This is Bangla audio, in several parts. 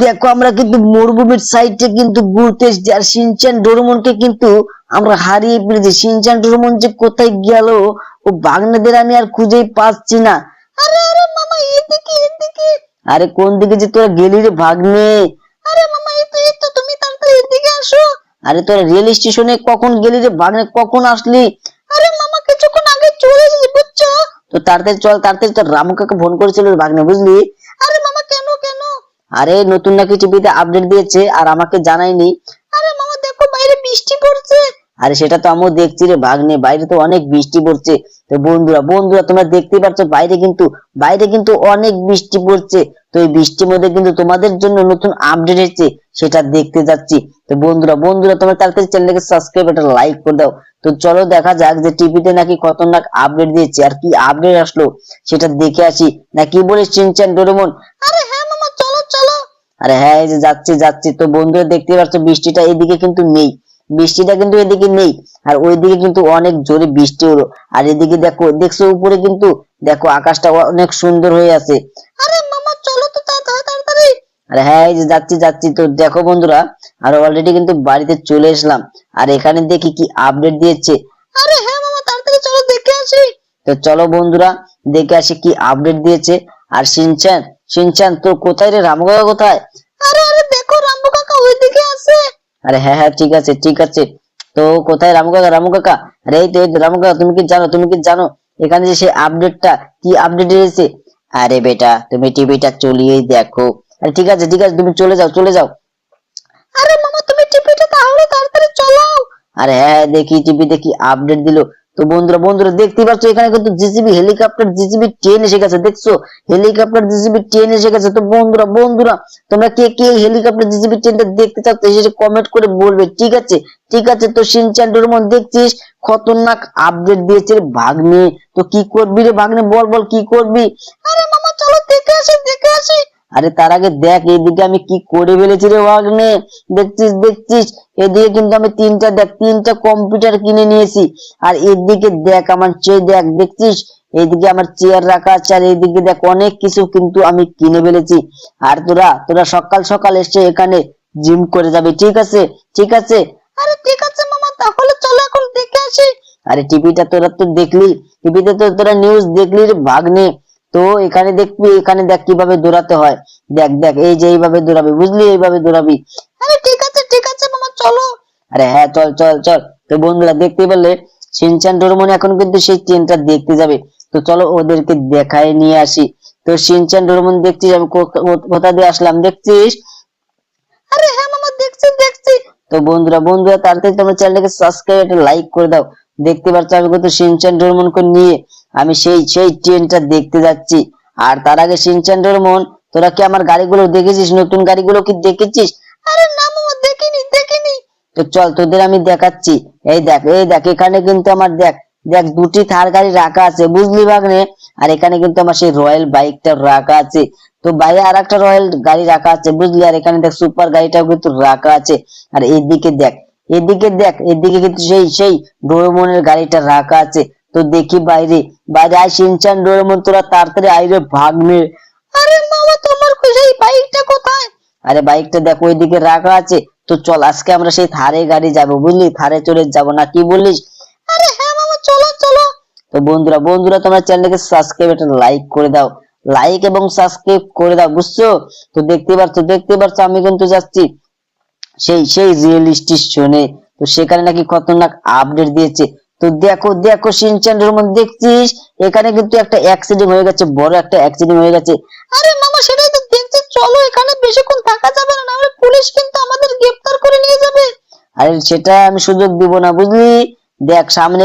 দেখো আমরা কিন্তু মরুভূমির সাইডে কিন্তু ঘুরতে এসেছি, আর শিনচান ডোরেমনকে কিন্তু আমরা হারিয়ে ফেলেছি। শিনচান ডোরেমন যে কোথায় গেল, ও বাগনাদের আমি আর খুঁজেই পাচ্ছি না। আরে আরে মামা, এদিকে এদিকে। আরে কোন দিকে যে তোরা গেলি রে ভাগ্নে? আরে মামা, এই তো তুমি তাড়াতাড়ি এদিকে আসো। আরে তোরা রেল স্টেশনে কখন গেলি রে ভাগ্নে, কখন আসলি? আরে মামা, কিছুক্ষণ আগে চলে এসেছি বুঝছো। তো তাড়াতাড়ি চল, তাড়াতাড়ি তোর রামু কাকা ফোন করেছিল রে ভাগ্নে, বুঝলি? আরে মামা, কেন কেন? আরে নতুন নাকি টিভিতে আপডেট দিয়েছে আর আমাকে জানায়নি। আরে মামা দেখো, বাইরে বৃষ্টি পড়ছে। আরে সেটা তো আমিও দেখছি রে ভাগ্নে, বাইরে তো অনেক বৃষ্টি পড়ছে। তো বন্ধুরা বন্ধুরা তোমরা দেখতেই পাচ্ছ বাইরে কিন্তু অনেক বৃষ্টি পড়ছে। তো এই বৃষ্টির মধ্যে কিন্তু তোমাদের জন্য নতুন আপডেট এসেছে, সেটা দেখতে যাচ্ছি। তো বন্ধুরা বন্ধুরা তোমরা তাড়াতাড়ি চ্যানেলটাকে সাবস্ক্রাইব একটা লাইক করে দাও। তো চলো দেখা যাক যে টিভিতে নাকি খতরনাক আপডেট দিয়েছে, আর কি আপডেট আসলো সেটা দেখে আসি। না কি বলিস শিনচান ডোরেমন? আরে হ্যাঁ মামা, চলো চলো। আরে হ্যাঁ, এই যে যাচ্ছি যাচ্ছি। তো বন্ধুরা দেখতে পাচ্ছ বৃষ্টিটা এদিকে কিন্তু নেই, বৃষ্টিটা কিন্তু এদিকে নেই, আর ওইদিকে কিন্তু অনেক জোরে বৃষ্টি হলো। আর এদিকে দেখো, দেখছো উপরে কিন্তু দেখো আকাশটা অনেক সুন্দর হয়ে আছে। আরে মামা চলো তো তাড়াতাড়ি। আরে হ্যাঁ, এই যে যাচ্ছি যাচ্ছি। তো দেখো বন্ধুরা, আর অলরেডি কিন্তু বাড়িতে চলে এসলাম, আর এখানে দেখি কি আপডেট দিয়েছে। আরে হ্যাঁ মামা, তাড়াতাড়ি চলো দেখে আসি। তো চলো বন্ধুরা দেখে আসি কি আপডেট দিয়েছে। আর শিনচান শিনচান তো কোথায় রে, রামু কাকা কোথায়? আরে আরে দেখো, রামু কাকা ওইদিকে আছে। আরে হ্যাঁ হ্যাঁ, ঠিক আছে ঠিক আছে। তো কোথায় রামু কাকা? রামু কাকা, আরে এই তো রামু কাকা, তুমি কি জানো এখানে যে সেই আপডেটটা, কি আপডেট এসেছে? আরে বেটা, তুমি টিভিটা চলিয়েই দেখো। আরে ঠিক আছে ঠিক আছে, তুমি চলে যাও চলে যাও। আরে মামা, তুমি টিভিটা তাহলে তাড়াতাড়ি চালাও। আরে হ্যাঁ, দেখি টিভিতে কি আপডেট দিল। তো বন্ধুরা দেখতেই পাচ্ছ এখানে কিন্তু জিসিবি হেলিকপ্টার, জিসিবি ট্রেন এসে গেছে, দেখছো? হেলিকপ্টার জিসিবি ট্রেন এসে গেছে। তো বন্ধুরা তোমরা কে কে হেলিকপ্টার জিসিবি ট্রেনটা দেখতে চাচ্ছ এসে কমেন্ট করে বলবে, ঠিক আছে ঠিক আছে। তো শিনচান ডোরেমন দেখছিস খতরনাক আপডেট দিয়েছে রে ভাগ্নে। তো কি করবি রে ভাগ্নে, বল বল কি করবি? আরে মামা চলো দেখে আসি দেখে আসি। আরে তার আগে দেখ এদিকে আমি কি করে ফেলেছি রে ভাগ্নে, দেখছিস এদিকে কিন্তু আমি তিনটা কম্পিউটার কিনে নিয়েছি। আর এদিকে দেখ আমার চেয়ে দেখ, দেখছিস এইদিকে আমার চেয়ার রাখা আছে, আর এইদিকে দেখ অনেক কিছু কিন্তু আমি কিনে ফেলেছি। আর তোরা তোরা সকাল সকাল এসে এখানে জিম করে যাবে, ঠিক আছে ঠিক আছে। আরে ঠিক আছে মামা, তাহলে চলো এখন দেখে আসি। আরে টিভিটা তোরা তো দেখলি, টিভিতে তো তোরা নিউজ দেখলি রে ভাগ্নে। তো এখানে দেখবি, এখানে দেখ কিভাবে দৌড়াতে হয়। দেখ দেখ, এই যে এইভাবে দৌড়াবি, বুঝলি? এইভাবে দৌড়াবি। আরে ঠিক আছে মামা, চলো। আরে হ্যাঁ, চল চল চল। তো বন্ধুরা দেখতে পেলে শিনচান ডোরেমন এখন কিন্তু সেই ট্রেনটা দেখতে যাবে। তো চলো ওদেরকে দেখায় নিয়ে আসি। তো শিনচান ডোরেমন দেখছিস আমি কোথা দিয়ে আসলাম, দেখছিস? আরে হ্যাঁ মামা, দেখছি। তো বন্ধুরা তাড়াতাড়ি তোমরা চ্যানেলটাকে সাবস্ক্রাইব একটা লাইক করে দাও। দেখতে পাচ্ছ আমি কিন্তু শিনচান ডোরেমনকে নিয়ে আমি সেই ট্রেনটা দেখতে যাচ্ছি। আর তার আগে শিনচান ডোরেমন, তোরা কি আমার গাড়িগুলো দেখেছিস? নতুন গাড়িগুলো কি দেখেছিস? আরে না মামা, দেখিনি। তো চল তোদের আমি দেখাচ্ছি। এই দেখ এখানে কিন্তু আমার দেখ দেখ দুটি থার গাড়ি রাখা আছে, বুঝলি ভাগ্নে? আর এখানে কিন্তু আমার সেই রয়্যাল বাইকটা রাখা আছে। তো বাইরে আর একটা রয়্যাল গাড়ি রাখা আছে, বুঝলি? আর এখানে দেখ সুপার গাড়িটাও কিন্তু রাখা আছে। আর এদিকে কিন্তু সেই ডোরেমনের গাড়িটা রাখা আছে। তো দেখি বাইরে বাইরে আয় শিনচান ডোরেমন, তোরা তাড়াতাড়ি আইবে ভাগ্নে। আরে মামা, তোমার সেই বাইকটা কোথায়? আরে বাইকটা দেখো ওইদিকে রাখা আছে। তো চল আজকে আমরা সেই থারে গাড়ি যাবো, বুঝলি? থারে চড়ে যাবো, না কি বলিস? আরে হ্যাঁ মামা, চলো। তো বন্ধুরা তোমরা চ্যানেলটাকে সাবস্ক্রাইব একটা লাইক করে দাও, লাইক এবং সাবস্ক্রাইব করে দাও, বুঝছো? তো দেখতে পাচ্ছ আমি কিন্তু যাচ্ছি সেই রিয়েল স্টেশনে। তো সেখানে নাকি খতরনাক আপডেট দিয়েছে। তো দেখো শিনচান ডোরেমন, দেখছিস এখানে কিন্তু একটা অ্যাক্সিডেন্ট হয়ে গেছে, বড় একটা অ্যাক্সিডেন্ট হয়ে গেছে। আরে মামা, সেটাই তো দেখছি, চলো এখানে বেশিক্ষণ থাকা যাবে না, নাহলে পুলিশ কিন্তু আমাদের গ্রেফতার করে নিয়ে যাবে। আরে সেটা আমি সুযোগ দিব না, বুঝলি? দেখ সামনে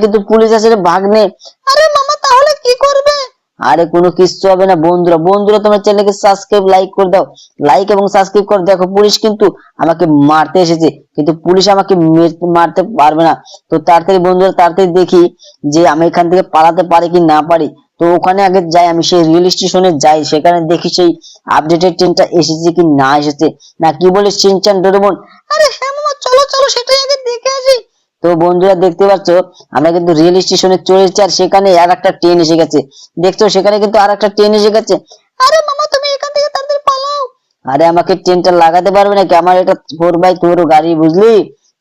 কিন্তু পুলিশ আছে রে ভাগ্নে। আরে মামা, তাহলে কি করবে? আরে কোনো কিচ্ছু হবে না। বন্ধুরা তোমার চ্যানেলকে সাবস্ক্রাইব লাইক করে দাও, লাইক এবং সাবস্ক্রাইব করে দেখো। পুলিশ কিন্তু আমাকে মারতে এসেছে, কিন্তু পুলিশ আমাকে মারতে পারবে না। তো তাড়াতাড়ি বন্ধুরা তাড়াতাড়ি দেখি যে আমি এখান থেকে পালাতে পারি কি না পারি। তো ওখানে আগে যাই, আমি সেই রেল স্টেশনে যাই, সেখানে দেখি সেই আপডেটেড ট্রেনটা এসেছে কি না এসেছে। না কি বলিস শিনচান ডোরেমন? আরে হ্যাঁ মামা, চলো সেটাই আগে দেখে আসি। তো বন্ধুরা দেখতে পাচ্ছ আমরা কিন্তু রেল স্টেশনে চলে এসেছি, আর সেখানে আর একটা ট্রেন এসে গেছে, দেখছো? সেখানে কিন্তু আর একটা ট্রেন এসে গেছে। আরে মামা, তুমি এখান থেকে তাড়াতাড়ি পালাও। আরে আমাকে ট্রেনটা লাগাতে পারবে নাকি? আমার এটা 4x4 গাড়ি, বুঝলি?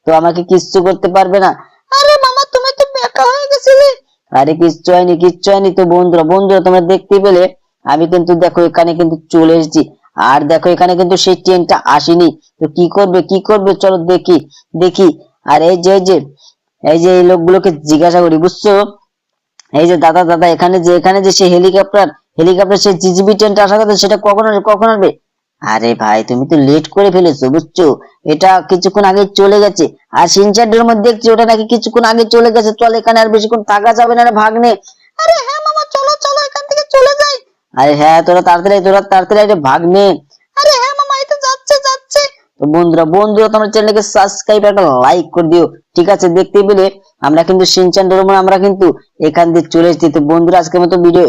তো আমাকে কিচ্ছু করতে পারবে না। আরে মামা, তুমি তো বেকা হয়ে গেছিলে। আরে কিচ্ছু হয়নি, কিচ্ছু হয়নি। তো বন্ধুরা বন্ধুরা তোমরা দেখতে পেলে আমি কিন্তু দেখো এখানে কিন্তু চলে এসেছি। আর দেখো এখানে কিন্তু সেই ট্রেনটা আসেনি। তো কি করবে কি করবে, চলো দেখি দেখি। আর এই যে এই লোকগুলোকে জিজ্ঞাসা করি, বুঝছো? এই যে দাদা দাদা, এখানে যে সেই হেলিকপ্টার সেই জিজিবি ট্রেনটা আসার কথা, সেটা কখন আসবে? আরে ভাই, তুমি তো লেট করে ফেলেছো, বুঝছো? এটা কিছুক্ষণ আগে চলে গেছে। আর সিনচানের মধ্যে দেখছি ওটা নাকি কিছুক্ষণ আগে চলে গেছে। চল, এখানে আর বেশিক্ষণ থাকা যাবে না রে ভাগ্নে। আরে হ্যাঁ মামা, চলো চলো এখান থেকে চলে যাই। আরে হ্যাঁ, তোরা তাড়াতাড়ি আরে ভাগ্নে। আরে হ্যাঁ মামা, এই তো যাচ্ছে। তো বন্ধুরা তোমরা চ্যানেলকে সাবস্ক্রাইব একটা লাইক করে দিও। ঠিক আছে, দেখতে পেলে আমরা কিন্তু শিনচান ডোরেমন আমরা কিন্তু এখান দিয়ে চলে এসেছি। তো বন্ধুরা, আজকের মতো ভিডিও